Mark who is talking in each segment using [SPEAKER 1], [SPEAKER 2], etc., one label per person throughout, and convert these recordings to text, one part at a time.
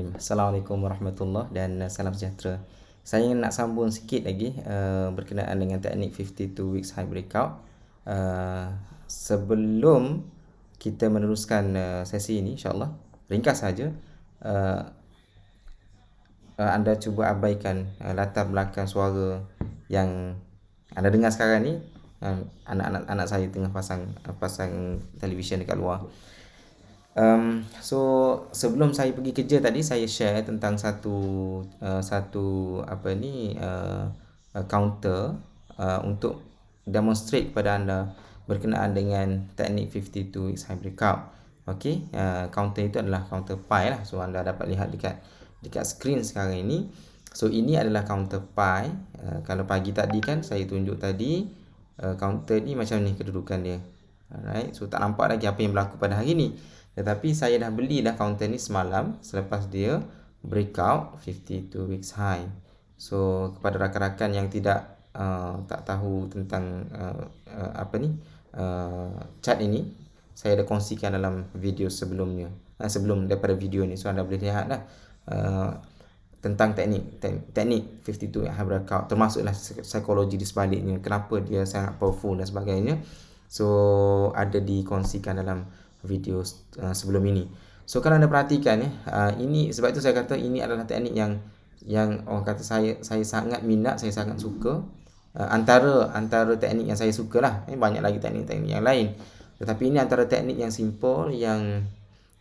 [SPEAKER 1] Assalamualaikum warahmatullahi dan salam sejahtera. Saya nak sambung sikit lagi berkenaan dengan teknik 52 weeks high breakout. Sebelum kita meneruskan sesi ini, insyaAllah ringkas saja, anda cuba abaikan latar belakang suara yang anda dengar sekarang ni. Anak saya tengah pasang televisyen dekat luar. So sebelum saya pergi kerja tadi, saya share tentang satu counter untuk demonstrate kepada anda berkenaan dengan teknik 52 weeks high breakout. Okey, counter itu adalah counter pi lah. So anda dapat lihat dekat skrin sekarang ini. So ini adalah counter pi. Kalau pagi tadi kan saya tunjuk tadi, counter ni macam ni kedudukan dia. Alright, so tak nampak lagi apa yang berlaku pada hari ni. Tetapi saya dah beli dah counter ni semalam selepas dia breakout 52 weeks high. So kepada rakan-rakan yang tak tahu tentang chart ini, saya dah kongsikan dalam video sebelumnya. Sebelum daripada video ni, so anda boleh lihat dah tentang teknik 52 high breakout, termasuklah psikologi di sebaliknya, kenapa dia sangat powerful dan sebagainya. So ada dikongsikan dalam video sebelum ini. So kalau anda perhatikan ini, sebab itu saya kata ini adalah teknik yang orang kata saya sangat minat, saya sangat suka. Antara teknik yang saya suka lah. Banyak lagi teknik-teknik yang lain, tetapi ini antara teknik yang simple, yang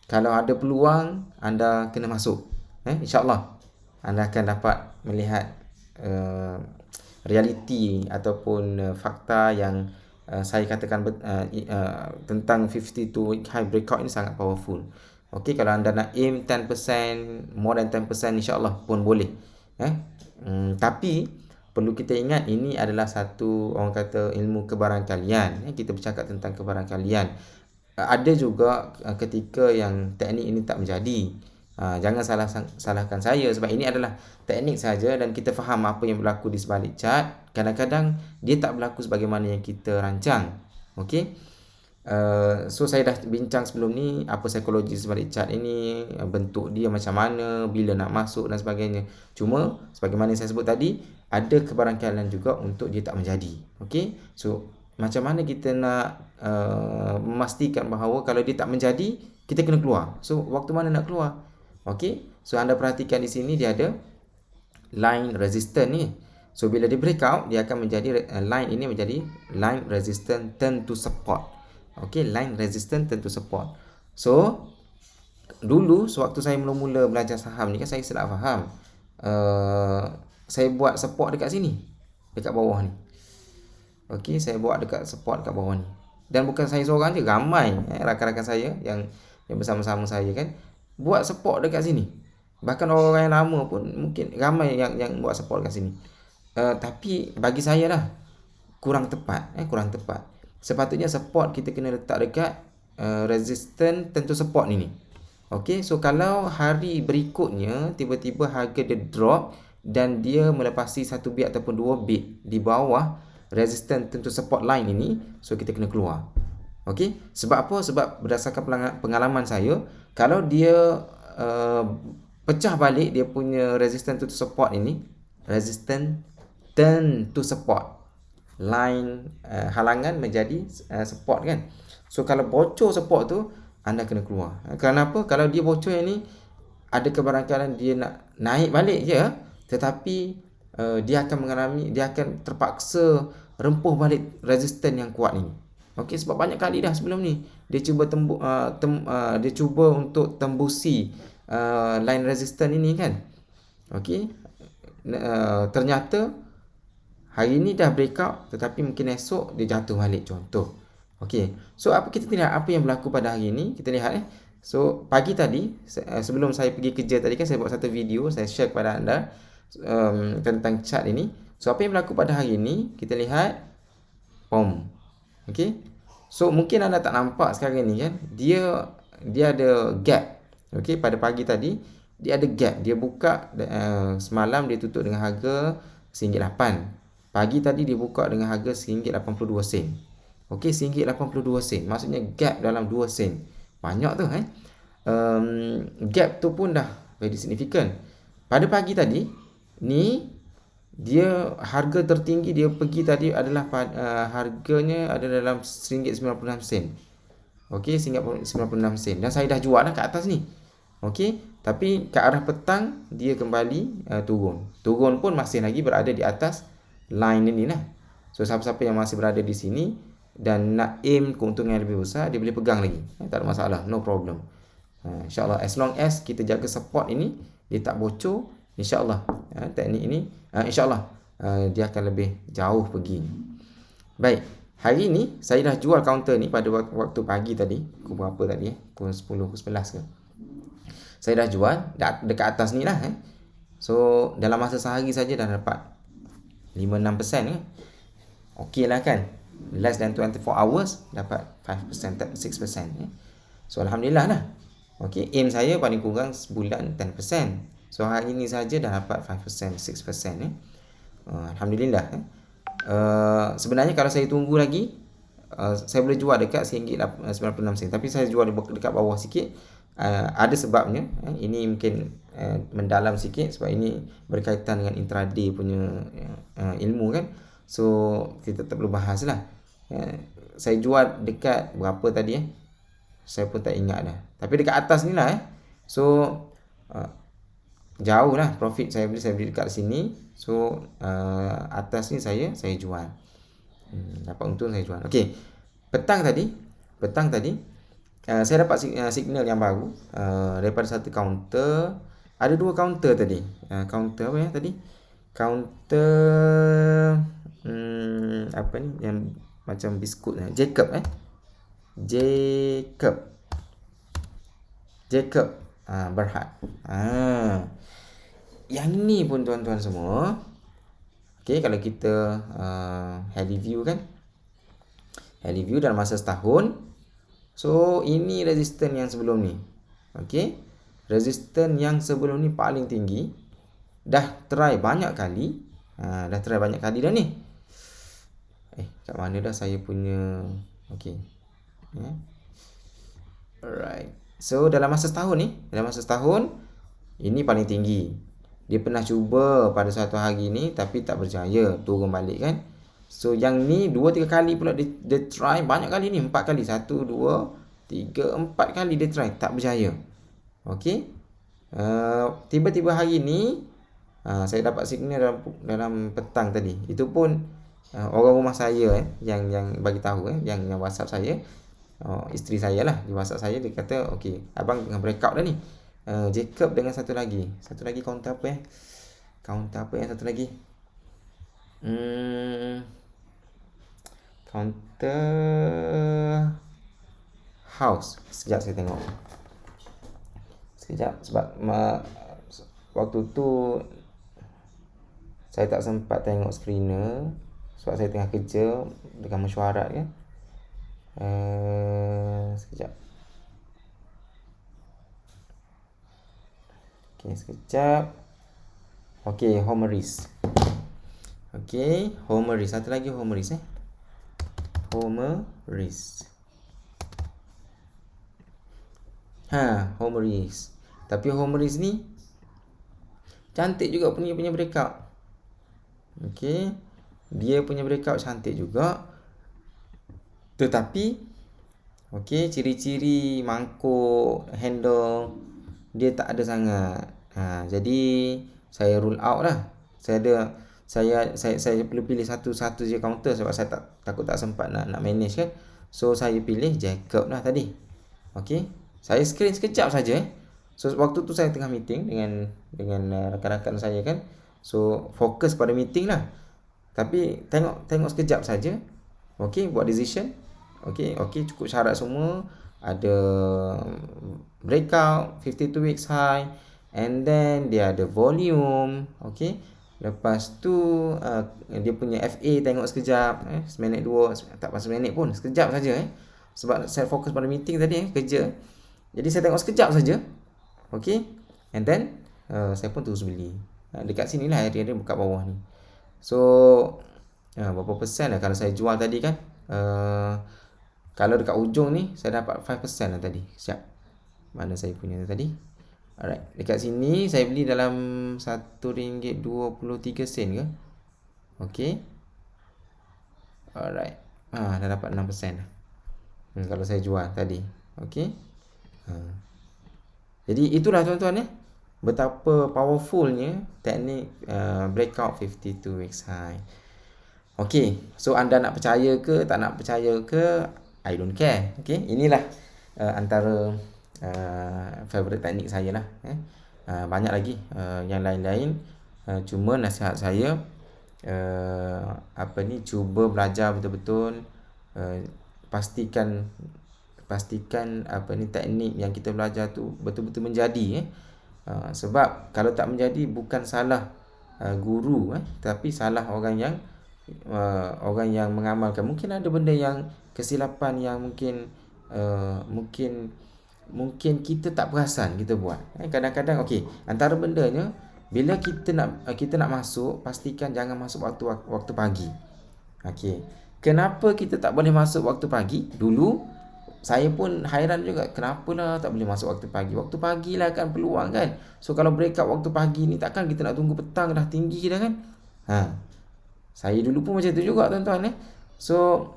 [SPEAKER 1] kalau ada peluang anda kena masuk. InsyaAllah anda akan dapat melihat realiti ataupun fakta yang saya katakan tentang 52 week high breakout ini sangat powerful. Okey, kalau anda nak aim 10%, more than 10%, insya-Allah pun boleh. Tapi perlu kita ingat, ini adalah satu, orang kata, ilmu kebarangkalian. Kita bercakap tentang kebarangkalian. Ada juga ketika yang teknik ini tak menjadi. Jangan salahkan saya, sebab ini adalah teknik saja dan kita faham apa yang berlaku di sebalik chart. Kadang-kadang dia tak berlaku sebagaimana yang kita rancang. Okey. So saya dah bincang sebelum ni apa psikologi sebalik chart ini, bentuk dia macam mana, bila nak masuk dan sebagainya. Cuma sebagaimana yang saya sebut tadi, ada kebarangkalian juga untuk dia tak menjadi. Okey. So macam mana kita nak memastikan bahawa kalau dia tak menjadi, kita kena keluar. So waktu mana nak keluar? Okey. So anda perhatikan di sini dia ada line resistance ni. So bila dia breakout, dia akan menjadi line ini menjadi line resistance turn to support. Okey, line resistance turn to support. So dulu sewaktu saya mula-mula belajar saham ni kan, saya silap faham. Saya buat support dekat sini, dekat bawah ni. Okey, saya buat dekat support dekat bawah ni. Dan bukan saya seorang je, ramai rakan-rakan saya yang bersama-sama saya kan buat support dekat sini. Bahkan orang-orang yang lama pun mungkin ramai yang buat support dekat sini. Tapi bagi saya lah kurang tepat. Sepatutnya support kita kena letak dekat resistance tentu support ni. Okey, so kalau hari berikutnya tiba-tiba harga dia drop dan dia melepasi 1 bit ataupun 2 bit di bawah resistance tentu support line ini, so kita kena keluar. Okey, sebab apa? Sebab berdasarkan pengalaman saya, kalau dia pecah balik dia punya resistance to support ini, resistance turn to support line, halangan menjadi support kan. So kalau bocor support tu, anda kena keluar. Kenapa? Kalau dia bocor yang ni, ada kebarangkalian dia nak naik balik je, tetapi dia akan terpaksa rempuh balik resistance yang kuat ni. Okey, sebab banyak kali dah sebelum ni dia cuba untuk tembusi line resistance ini kan. Okey, ternyata hari ni dah breakout, tetapi mungkin esok dia jatuh balik, contoh. Okey, so kita lihat apa yang berlaku pada hari ni. Kita lihat so pagi tadi, sebelum saya pergi kerja tadi kan, saya buat satu video, saya share kepada anda tentang chart ini. So apa yang berlaku pada hari ni, kita lihat okey, so mungkin anda tak nampak sekarang ni kan, dia ada gap. Okey, pada pagi tadi dia ada gap, dia buka semalam dia tutup dengan harga RM1.8. Pagi tadi dia buka dengan harga RM1.82. Okey, RM1.82. Maksudnya gap dalam 2 sen. Banyak tu Gap tu pun dah very significant. Pada pagi tadi ni dia harga tertinggi dia pergi tadi adalah harganya ada dalam RM1.96. Okey, RM1.96 dan saya dah jual dah kat atas ni. Okey, tapi ke arah petang dia kembali turun. Turun pun masih lagi berada di atas line ini lah. So siapa-siapa yang masih berada di sini dan nak aim keuntungan yang lebih besar, dia boleh pegang lagi. Tak ada masalah, no problem. InsyaAllah as long as kita jaga support ini, dia tak bocor, InsyaAllah teknik ini InsyaAllah dia akan lebih jauh pergi. Baik, hari ni saya dah jual counter ni pada waktu pagi tadi. Pukul berapa tadi? Pukul 10, pukul 11 ke? Saya dah jual dekat atas ni lah. So dalam masa sehari saja dah dapat 5-6% kan? Okey lah kan? Less than 24 hours dapat 5%, 6%. So Alhamdulillah lah. Okey, aim saya paling kurang sebulan 10%. So hari ni saja dah dapat 5%, 6%. Alhamdulillah. Sebenarnya kalau saya tunggu lagi, saya boleh jual dekat RM1.96. Tapi saya jual dekat bawah sikit. Ada sebabnya. Ini mungkin mendalam sikit sebab ini berkaitan dengan intraday punya ilmu kan. So kita tak perlu bahas lah. Saya jual dekat berapa tadi saya pun tak ingat dah. Tapi dekat atas ni lah So jauh lah profit saya beli dekat sini. So atas ni saya jual. Dapat untung saya jual. Okey. Petang tadi saya dapat signal yang baru daripada satu kaunter. Ada dua kaunter tadi. Kaunter apa tadi? Kaunter apa ni yang macam biskut Jacob Berhad. Yang ni pun tuan-tuan semua. Okey, kalau kita Heliview kan. Heliview dalam masa setahun. So ini resistance yang sebelum ni. Okey. Resistance yang sebelum ni paling tinggi. Dah try banyak kali. Dah ni. Kat mana dah saya punya. Okey. Alright. So dalam masa setahun ini paling tinggi. Dia pernah cuba pada satu hari ni tapi tak berjaya, turun balik kan. So yang ni 2-3 kali pula dia try banyak kali ni, 4 kali. 1 2 3 4 kali dia try tak berjaya. Okey. Tiba-tiba hari ni saya dapat signal dalam petang tadi. Itu pun orang rumah saya yang bagi tahu yang WhatsApp saya. Isteri saya lah di WhatsApp saya, dia kata okey abang tengah breakout dah ni. Jacob dengan satu lagi kaunter apa yang satu lagi kaunter house. Sekejap saya tengok sebab waktu tu saya tak sempat tengok screener sebab saya tengah kerja dengan mesyuarat kan. Sekejap. Okey, Homeris. Satu lagi Homeris Homeris. Homeris. Tapi Homeris ni cantik juga punya breakout. Okey. Dia punya breakout cantik juga. Tetapi ciri-ciri mangkuk, handle dia tak ada sangat. Jadi saya rule out lah. Saya perlu pilih satu je counter sebab saya takut tak sempat nak manage kan. So saya pilih Jacob lah tadi. Okey. Saya screen sekejap saja. So waktu tu saya tengah meeting dengan rakan-rakan saya kan. So fokus pada meeting lah. Tapi tengok sekejap saja. Okey, buat decision. Okey, cukup syarat semua. Ada breakout 52 weeks high, and then dia ada volume. Okey, lepas tu dia punya FA tengok sekejap, seminit 2, tak pasal seminit pun, sekejap saja sebab saya fokus pada meeting tadi kerja. Jadi saya tengok sekejap saja. Okey, and then saya pun terus beli. Dekat sini lah area dia buka bawah ni. So berapa persen lah kalau saya jual tadi kan. Kalau dekat ujung ni saya dapat 5% lah tadi. Siap. Mana saya punya tadi? Alright, dekat sini saya beli dalam RM1.23 ke? Okey. Alright. Dah dapat 6%. Kalau saya jual tadi. Okey. Jadi itulah tuan-tuan betapa powerfulnya teknik breakout 52 weeks high. Okey, so anda nak percaya ke tak nak percaya ke, I don't care. Okey, inilah antara favorite teknik saya lah. Banyak lagi yang lain-lain. Cuma nasihat saya cuba belajar betul-betul. Pastikan teknik yang kita belajar tu betul-betul menjadi. Sebab kalau tak menjadi, bukan salah guru, tapi salah orang yang mengamalkan. Mungkin ada benda yang kesilapan yang mungkin kita tak perasan kita buat. Kadang-kadang antara bendanya, bila kita nak masuk, pastikan jangan masuk waktu pagi. Kenapa kita tak boleh masuk waktu pagi? Dulu saya pun hairan juga, kenapalah tak boleh masuk waktu pagi. Waktu pagi lah kan peluang kan. So kalau breakout waktu pagi ni, takkan kita nak tunggu petang dah tinggi dah kan. Saya dulu pun macam tu juga tuan-tuan. So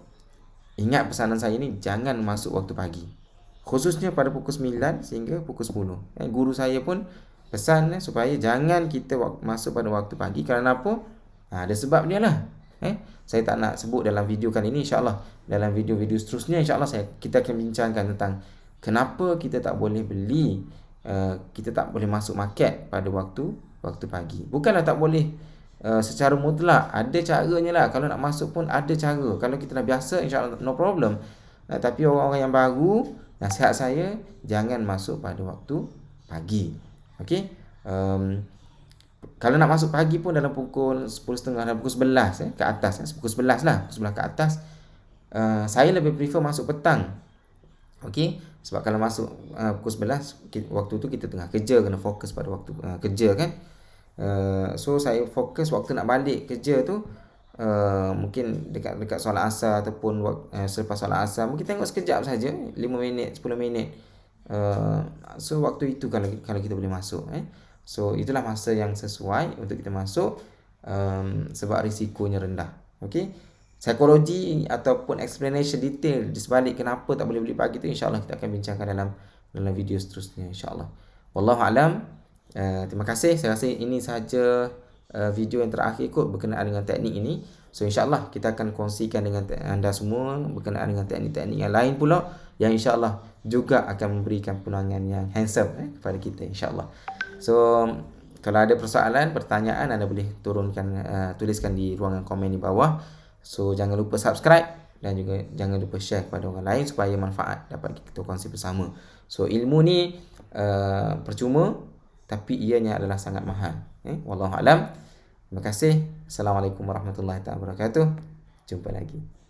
[SPEAKER 1] ingat pesanan saya ni, jangan masuk waktu pagi, khususnya pada pukul 9 sehingga pukul 10. Guru saya pun pesan supaya jangan kita masuk pada waktu pagi. Kerana apa? Ada sebab dia lah. Saya tak nak sebut dalam video kali ini. InsyaAllah dalam video-video seterusnya, InsyaAllah kita akan bincangkan tentang kenapa kita tak boleh beli, kita tak boleh masuk market pada waktu pagi. Bukanlah tak boleh secara mutlak, ada caranya lah. Kalau nak masuk pun ada cara. Kalau kita dah biasa, InsyaAllah no problem. Tapi orang-orang yang baru, nasihat saya, jangan masuk pada waktu pagi. Okey. Kalau nak masuk pagi pun dalam pukul 10.30 dan pukul 11 ke atas. Pukul 11 lah, pukul 11 ke atas. Saya lebih prefer masuk petang. Okey, sebab kalau masuk pukul 11, waktu tu kita tengah kerja, kena fokus pada waktu kerja kan. So saya fokus waktu nak balik kerja tu, mungkin dekat solat asar ataupun selepas solat asar, mungkin tengok sekejap saja, 5 minit, 10 minit. So waktu itu kalau kita boleh masuk. So itulah masa yang sesuai untuk kita masuk, sebab risikonya rendah. Okey. Psikologi ataupun explanation detail di sebalik kenapa tak boleh beli pagi tu, insya-Allah kita akan bincangkan dalam video seterusnya, insya-Allah. Wallahu alam. Terima kasih. Saya rasa ini sahaja video yang terakhir kot berkenaan dengan teknik ini. So insya-Allah kita akan kongsikan dengan anda semua berkenaan dengan teknik-teknik yang lain pula, yang insya-Allah juga akan memberikan peluangan yang handsome kepada kita, insya-Allah. So kalau ada persoalan, pertanyaan, anda boleh tuliskan di ruangan komen di bawah. So jangan lupa subscribe dan juga jangan lupa share kepada orang lain supaya manfaat dapat kita kongsi bersama. So ilmu ni percuma, tapi ianya adalah sangat mahal. Wallahu alam. Terima kasih. Assalamualaikum warahmatullahi wabarakatuh. Jumpa lagi.